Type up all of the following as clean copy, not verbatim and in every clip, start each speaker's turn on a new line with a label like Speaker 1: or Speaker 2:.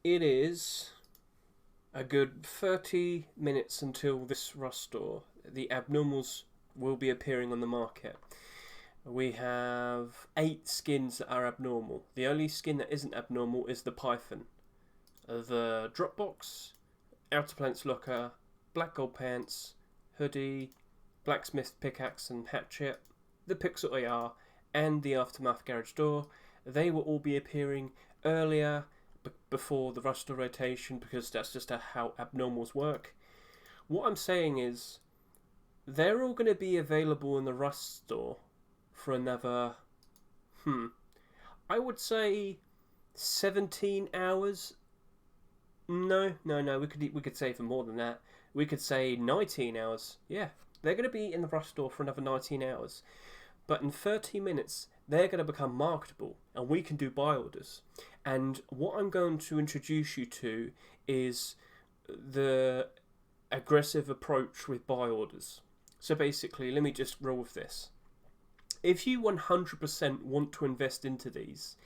Speaker 1: It is a good 30 minutes until this Rust store. The abnormals will be appearing on the market. We have 8 skins that are abnormal. The only skin that isn't abnormal is the Python. The Dropbox, Outer Planets Locker, Black Gold Pants, Hoodie, Blacksmith Pickaxe and Hatchet, the Pixel AR, and the Aftermath Garage Door. They will all be appearing earlier before the Rust store rotation because that's just how abnormals work. What I'm saying is they're all going to be available in the Rust store for another, I would say 17 hours. No. We could say for more than that. We could say 19 hours. Yeah, they're going to be in the Rust store for another 19 hours. But in 30 minutes, they're going to become marketable, and we can do buy orders. And what I'm going to introduce you to is the aggressive approach with buy orders. So basically, let me just roll with this. If you 100% want to invest into these,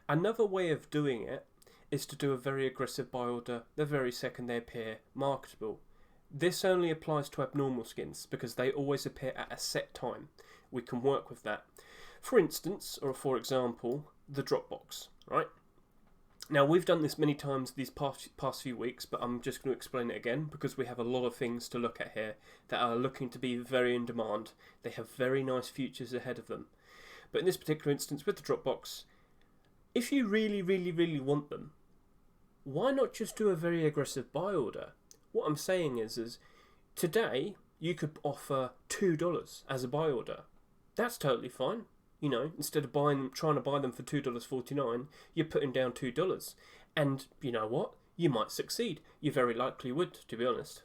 Speaker 1: another way of doing it is to do a very aggressive buy order the very second they appear marketable. This only applies to abnormal skins because they always appear at a set time. We can work with that. For instance, or for example, the Dropbox, right? Now, we've done this many times these past few weeks, but I'm just going to explain it again because we have a lot of things to look at here that are looking to be very in demand. They have very nice futures ahead of them. But in this particular instance with the Dropbox, if you really, really, really want them, why not just do a very aggressive buy order? What I'm saying is today you could offer $2 as a buy order. That's totally fine. You know, instead of trying to buy them for $2.49, you're putting down $2. And you know what? You might succeed. You very likely would, to be honest.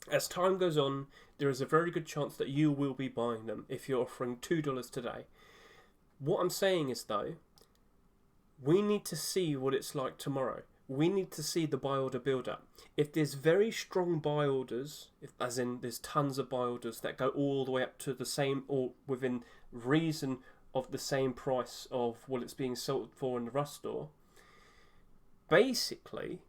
Speaker 1: As time goes on, there is a very good chance that you will be buying them if you're offering $2 today. What I'm saying is, though, we need to see what it's like tomorrow. We need to see the buy order build up. If there's very strong buy orders, as in there's tons of buy orders that go all the way up to the same or within reason of the same price of what it's being sold for in the Rust store, basically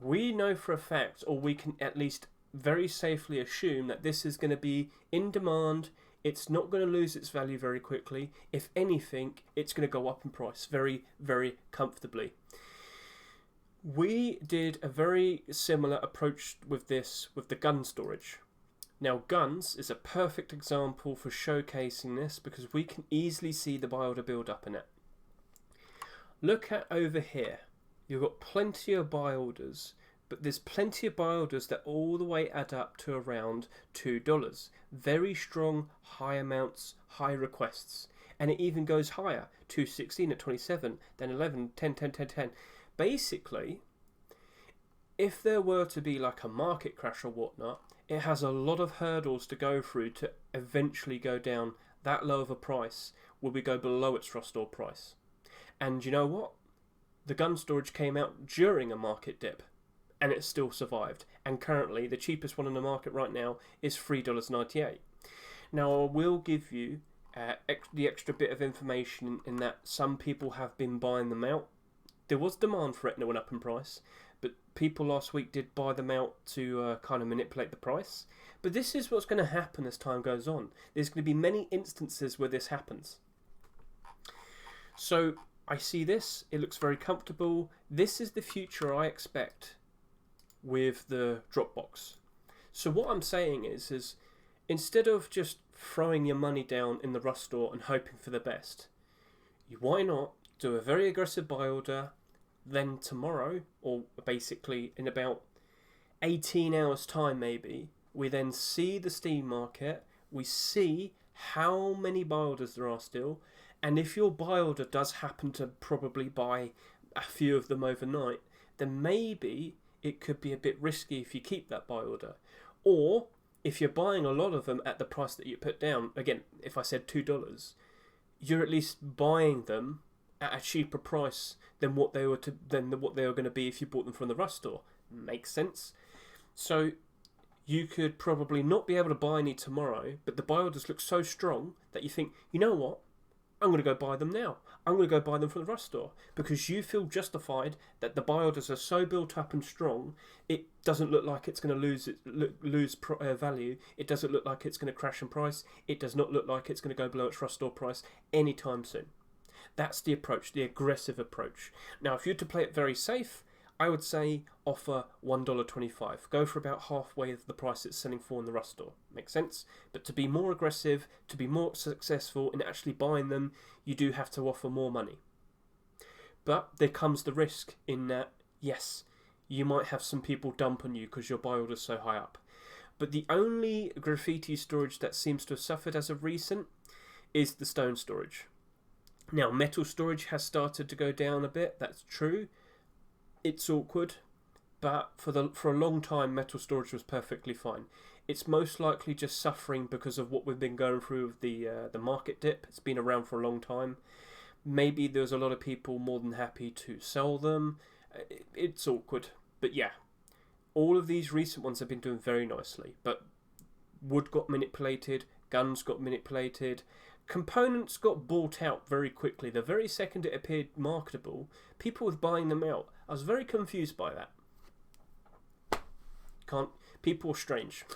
Speaker 1: we know for a fact, or we can at least very safely assume, that this is going to be in demand. It's not going to lose its value very quickly. If anything, it's going to go up in price very, very comfortably. We did a very similar approach with this with the gun storage. Now, guns is a perfect example for showcasing this because we can easily see the buy order build up in it. Look at over here. You've got plenty of buy orders, but there's plenty of buy orders that all the way add up to around $2. Very strong, high amounts, high requests. And it even goes higher, 216 at 27, then 11, 10, 10, 10, 10. Basically, if there were to be like a market crash or whatnot, it has a lot of hurdles to go through to eventually go down that low of a price where we go below its Rust store price. And you know what? The gun storage came out during a market dip and it still survived. And currently the cheapest one on the market right now is $3.98. Now I will give you the extra bit of information in that some people have been buying them out. There was demand for it and it went up in price, but people last week did buy them out to kind of manipulate the price. But this is what's going to happen as time goes on. There's going to be many instances where this happens. So I see this, it looks very comfortable. This is the future I expect with the Dropbox. So what I'm saying is instead of just throwing your money down in the Rust store and hoping for the best, why not do a very aggressive buy order, then tomorrow, or basically in about 18 hours time maybe, we then see the Steam market, we see how many buy orders there are still, and if your buy order does happen to probably buy a few of them overnight, then maybe it could be a bit risky if you keep that buy order. Or if you're buying a lot of them at the price that you put down, again, if I said $2, you're at least buying them at a cheaper price than what they were going to be if you bought them from the Rust store. Makes sense. So you could probably not be able to buy any tomorrow, but the buy orders look so strong that you think, you know what, I'm going to go buy them now. I'm going to go buy them from the Rust store because you feel justified that the buy orders are so built up and strong. It doesn't look like it's going to lose value. It doesn't look like it's going to crash in price. It does not look like it's going to go below its Rust store price anytime soon. That's the approach, the aggressive approach. Now, if you're to play it very safe, I would say offer $1.25. Go for about halfway of the price it's selling for in the Rust store. Makes sense? But to be more aggressive, to be more successful in actually buying them, you do have to offer more money. But there comes the risk in that, yes, you might have some people dump on you because your buy order's so high up. But the only graffiti storage that seems to have suffered as of recent is the stone storage. Now, metal storage has started to go down a bit, that's true. It's awkward, but for a long time, metal storage was perfectly fine. It's most likely just suffering because of what we've been going through with the market dip. It's been around for a long time. Maybe there's a lot of people more than happy to sell them. It's awkward, but yeah, all of these recent ones have been doing very nicely. But wood got manipulated, guns got manipulated. Components got bought out very quickly. The very second it appeared marketable, people were buying them out. I was very confused by that. People are strange.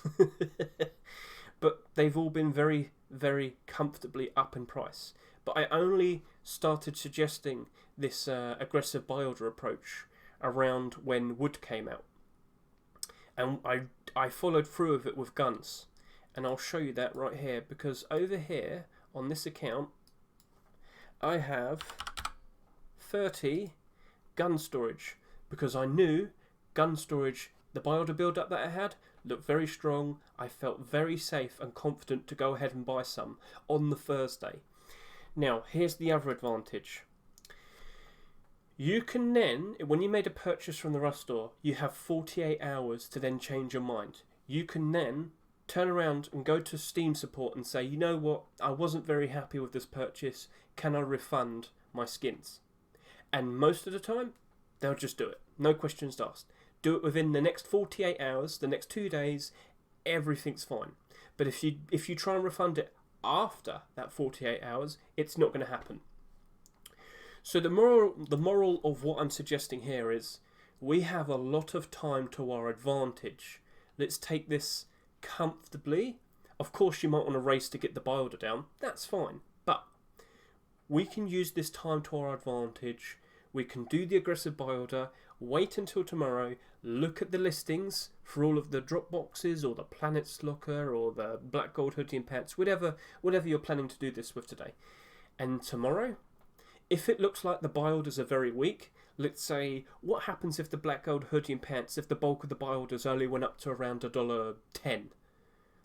Speaker 1: But they've all been very, very comfortably up in price. But I only started suggesting this aggressive buy order approach around when wood came out. And I followed through with it with guns. And I'll show you that right here, because over here on this account I have 30 gun storage, because I knew gun storage, the buy order build up that I had looked very strong. I felt very safe and confident to go ahead and buy some on the Thursday. Now here's the other advantage. You can then, when you made a purchase from the Rust store, you have 48 hours to then change your mind. You can then turn around and go to Steam support and say, you know what, I wasn't very happy with this purchase, can I refund my skins? And most of the time, they'll just do it. No questions asked. Do it within the next 48 hours, the next 2 days, everything's fine. But if you try and refund it after that 48 hours, it's not going to happen. So the moral of what I'm suggesting here is, we have a lot of time to our advantage. Let's take this comfortably. Of course you might want to race to get the buy order down, that's fine, but we can use this time to our advantage. We can do the aggressive buy order, wait until tomorrow, look at the listings for all of the drop boxes or the Planets Locker or the Black Gold Hoodie and Pants, whatever you're planning to do this with today. And tomorrow, if it looks like the buy orders are very weak, let's say, what happens if the Black Gold Hoodie and Pants, if the bulk of the buy orders only went up to around $1.10?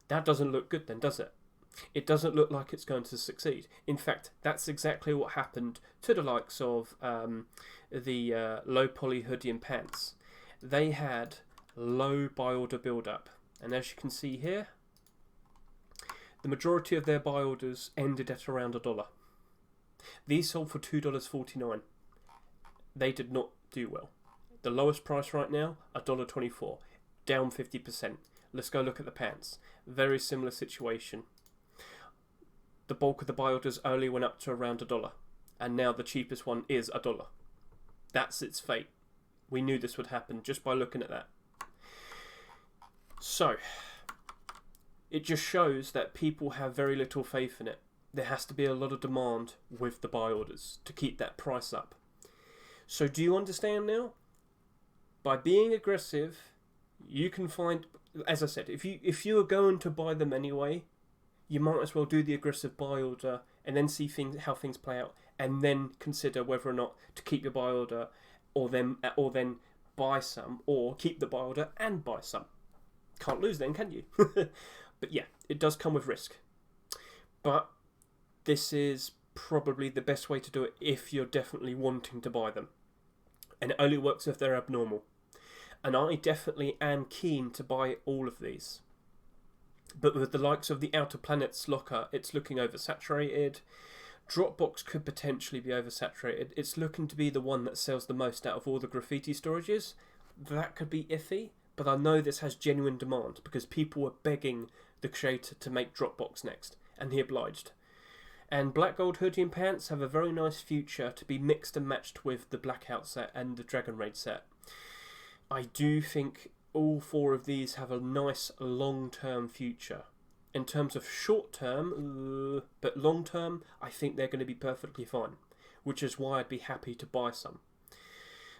Speaker 1: That doesn't look good then, does it? It doesn't look like it's going to succeed. In fact, that's exactly what happened to the likes of the low poly hoodie and pants. They had low buy order build up. And as you can see here, the majority of their buy orders ended at around $1. These sold for $2.49. They did not do well. The lowest price right now, $1.24, down 50%. Let's go look at the pants. Very similar situation. The bulk of the buy orders only went up to around $1, and now the cheapest one is $1. That's its fate. We knew this would happen just by looking at that. So, it just shows that people have very little faith in it. There has to be a lot of demand with the buy orders to keep that price up. So do you understand now? By being aggressive, you can find, as I said, if you are going to buy them anyway, you might as well do the aggressive buy order and then see how things play out, and then consider whether or not to keep your buy order, or then buy some, or keep the buy order and buy some. Can't lose then, can you? But yeah, it does come with risk. But this is probably the best way to do it if you're definitely wanting to buy them. And it only works if they're abnormal. And I definitely am keen to buy all of these. But with the likes of the Outer Planets Locker, it's looking oversaturated. Dropbox could potentially be oversaturated. It's looking to be the one that sells the most out of all the graffiti storages. That could be iffy, but I know this has genuine demand because people were begging the creator to make Dropbox next, and he obliged. And black gold hoodie and pants have a very nice future to be mixed and matched with the blackout set and the Dragon Raid set. I do think all 4 of these have a nice long-term future. In terms of short-term, but long-term, I think they're going to be perfectly fine, which is why I'd be happy to buy some.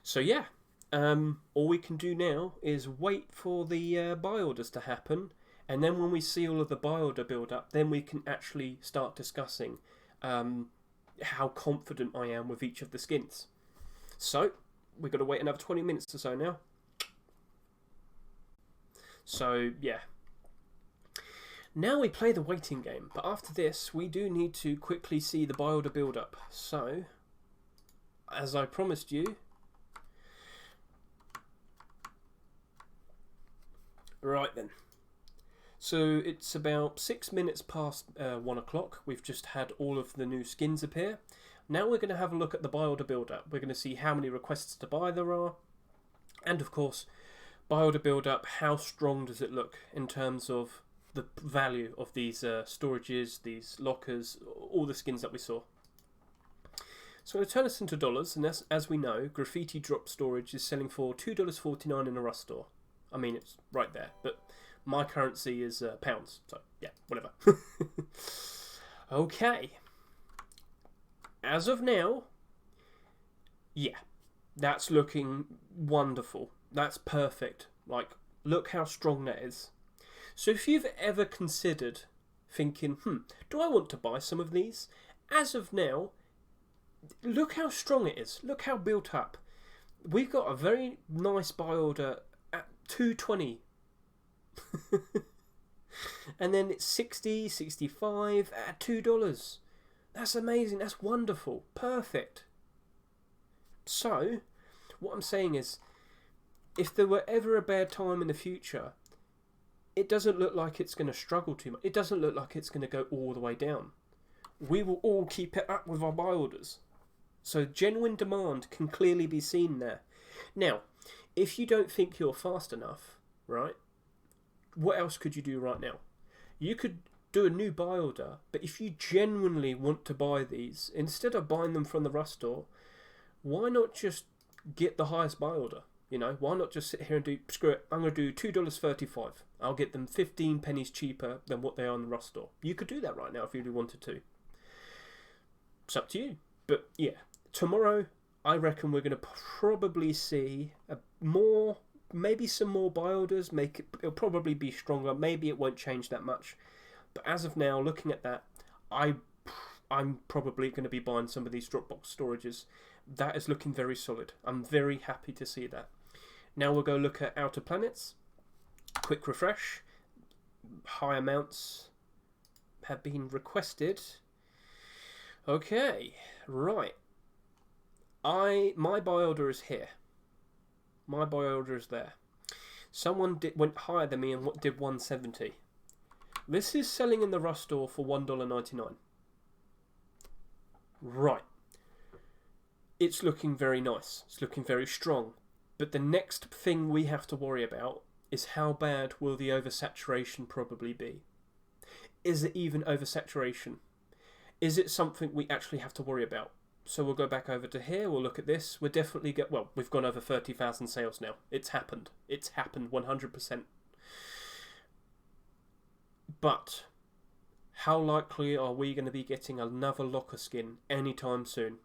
Speaker 1: So yeah, all we can do now is wait for the buy orders to happen, and then when we see all of the buy order build up, then we can actually start discussing how confident I am with each of the skins. So we've got to wait another 20 minutes or so now. So yeah. Now we play the waiting game, but after this we do need to quickly see the buy order build up. So, as I promised you, right then. So it's about 6 minutes past 1 o'clock. We've just had all of the new skins appear. Now we're going to have a look at the buy order build up. We're going to see how many requests to buy there are, and of course, buy order build up, how strong does it look in terms of the value of these storages, these lockers, all the skins that we saw. So I'm going to turn this into dollars, and as we know, graffiti drop storage is selling for $2.49 in a Rust store. I mean, it's right there, but my currency is pounds, so yeah, whatever. Okay. As of now, yeah, that's looking wonderful. That's perfect. Like, look how strong that is. So if you've ever considered thinking, do I want to buy some of these? As of now, look how strong it is. Look how built up. We've got a very nice buy order at $2.20. And then it's 60, 65 at $2. That's amazing. That's wonderful. Perfect. So, what I'm saying is, if there were ever a bad time in the future, it doesn't look like it's going to struggle too much. It doesn't look like it's going to go all the way down. We will all keep it up with our buy orders. So genuine demand can clearly be seen there. Now, if you don't think you're fast enough, right, what else could you do right now? You could do a new buy order, but if you genuinely want to buy these, instead of buying them from the Rust store, why not just get the highest buy order? You know, why not just sit here and do, screw it, I'm going to do $2.35. I'll get them 15 pennies cheaper than what they are in the Rust store. You could do that right now if you really wanted to. It's up to you. But yeah, tomorrow I reckon we're going to probably see maybe some more buy orders. It'll probably be stronger. Maybe it won't change that much. But as of now, looking at that, I'm probably going to be buying some of these Dropbox storages. That is looking very solid. I'm very happy to see that. Now we'll go look at Outer Planets. Quick refresh. High amounts have been requested. Okay, right. My buy order is here. My buy order is there. Someone went higher than me and did 170. This is selling in the Rust store for $1.99. Right. It's looking very nice. It's looking very strong. But the next thing we have to worry about is how bad will the oversaturation probably be. Is it even oversaturation? Is it something we actually have to worry about? So we'll go back over to here, we'll look at this. We'll definitely we've gone over 30,000 sales now. It's happened. It's happened 100%. But how likely are we going to be getting another locker skin anytime soon?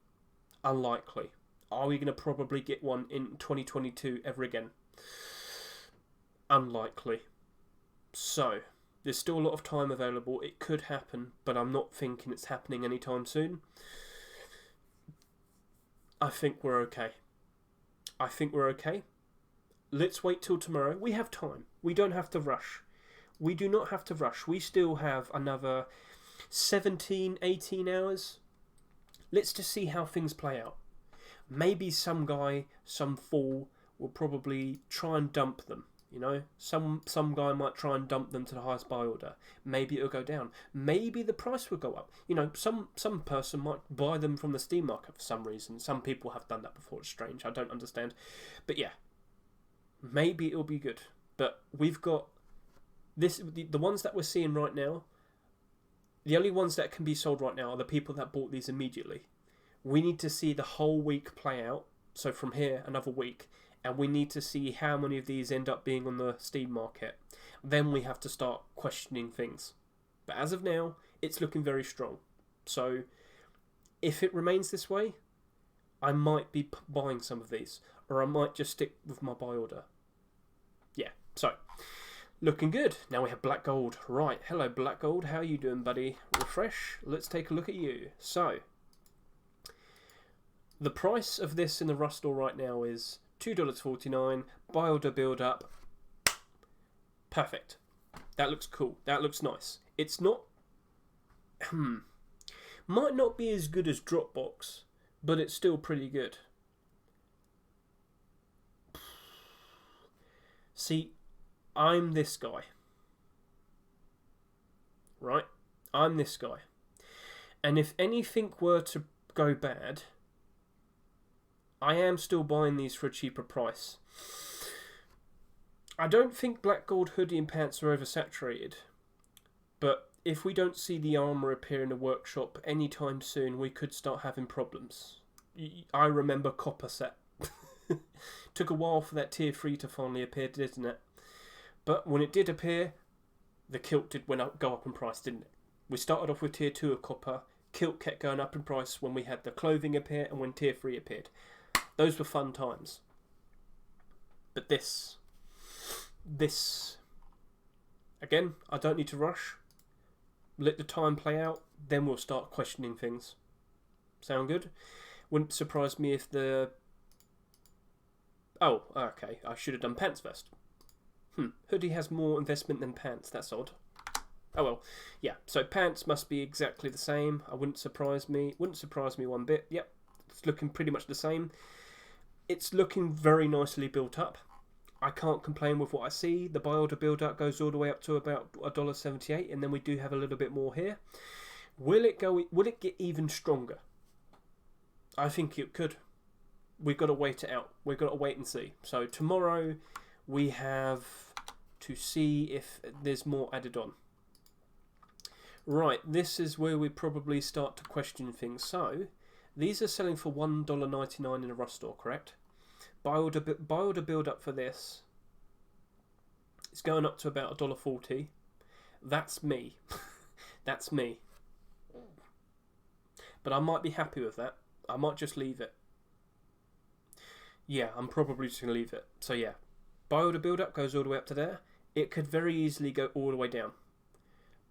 Speaker 1: Unlikely. Are we going to probably get one in 2022 ever again? Unlikely. So, there's still a lot of time available. It could happen, but I'm not thinking it's happening anytime soon. I think we're okay. Let's wait till tomorrow. We have time. We don't have to rush. We do not have to rush. We still have another 17, 18 hours. Let's just see how things play out. Maybe some guy, some fool, will probably try and dump them. You know, some guy might try and dump them to the highest buy order. Maybe it'll go down. Maybe the price will go up. You know, some person might buy them from the Steam market for some reason. Some people have done that before. It's strange. I don't understand. But yeah, maybe it'll be good. But we've got this. The ones that we're seeing right now, The only ones that can be sold right now are the people that bought these immediately. We need to see the whole week play out. So from here, another week. And we need to see how many of these end up being on the Steam market. Then we have to start questioning things. But as of now, it's looking very strong. So if it remains this way, I might be buying some of these. Or I might just stick with my buy order. Yeah, so looking good. Now we have black gold. Right, hello black gold. How are you doing, buddy? Refresh. Let's take a look at you. So the price of this in the Rust store right now is $2.49. Buy order build up. Perfect. That looks cool. That looks nice. It's not... might not be as good as Dropbox, but it's still pretty good. See, I'm this guy. Right? I'm this guy. And if anything were to go bad, I am still buying these for a cheaper price. I don't think black gold hoodie and pants are oversaturated, but if we don't see the armour appear in the workshop anytime soon, we could start having problems. I remember copper set. Took a while for that tier 3 to finally appear, didn't it? But when it did appear, the kilt did go up in price, didn't it? We started off with tier 2 of copper. Kilt kept going up in price when we had the clothing appear and when tier 3 appeared. Those were fun times. But this, again, I don't need to rush. Let the time play out, then we'll start questioning things. Sound good? Wouldn't surprise me if the... Oh, okay, I should have done pants first. Hoodie has more investment than pants, that's odd. Oh well, yeah, so pants must be exactly the same. Wouldn't surprise me one bit. Yep, it's looking pretty much the same. It's looking very nicely built up. I can't complain with what I see. The buy order build up goes all the way up to about $1.78, and then we do have a little bit more here. Will it get even stronger? I think it could. We've got to wait it out. We've got to wait and see. So tomorrow we have to see if there's more added on. Right, this is where we probably start to question things. So these are selling for $1.99 in a Rust store, correct? Buy order build up for this. It's going up to about $1.40. That's me. That's me. But I might be happy with that. I might just leave it. Yeah, I'm probably just going to leave it. So yeah, buy order build up goes all the way up to there. It could very easily go all the way down.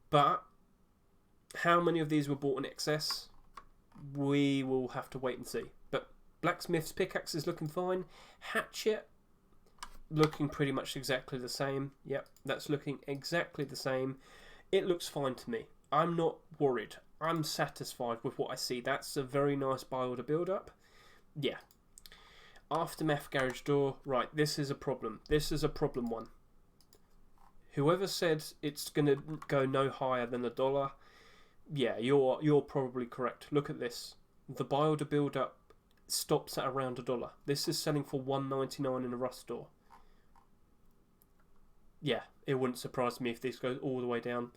Speaker 1: But how many of these were bought in excess? We will have to wait and see. But blacksmith's pickaxe is looking fine. Hatchet looking pretty much exactly the same. Yep, that's looking exactly the same. It looks fine to me. I'm not worried. I'm satisfied with what I see. That's a very nice buy order build up. Yeah. Aftermath garage door. Right, this is a problem. This is a problem one. Whoever said it's going to go no higher than $1, yeah, you're probably correct. Look at this. The buy order build up stops at around $1. This is selling for $1.99 in a Rust store. Yeah, it wouldn't surprise me if this goes all the way down.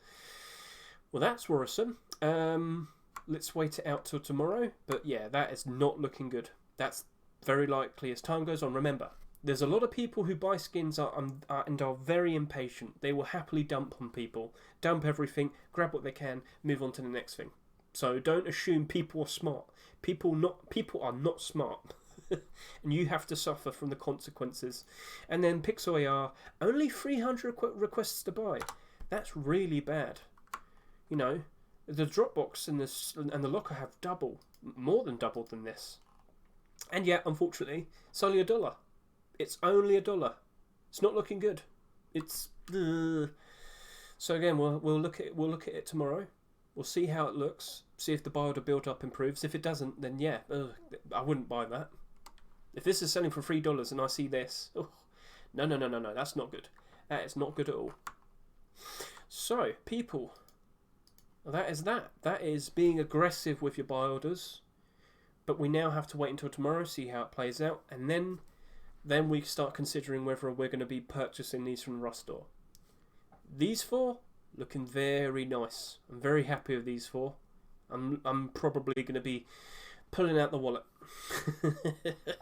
Speaker 1: Well, that's worrisome. Let's wait it out till tomorrow. But yeah, that is not looking good. That's very likely as time goes on. Remember, there's a lot of people who buy skins and are very impatient. They will happily dump on people. Dump everything, grab what they can, move on to the next thing. So don't assume people are smart. People are not smart. And you have to suffer from the consequences. And then Pixel AR, only 300 requests to buy. That's really bad. You know, the Dropbox and the locker have more than double than this. And yet, unfortunately, it's only $1. It's only $1. It's not looking good. It's so again, we'll look at it tomorrow. We'll see how it looks. See if the buy order build up improves. If it doesn't, then yeah, I wouldn't buy that. If this is selling for $3 and I see this, no, that's not good. That is not good at all. So, people, that is that. That is being aggressive with your buy orders. But we now have to wait until tomorrow, see how it plays out, and then we start considering whether we're going to be purchasing these from the Rust store. These four, Looking very nice. I'm very happy with these 4. I'm probably going to be pulling out the wallet.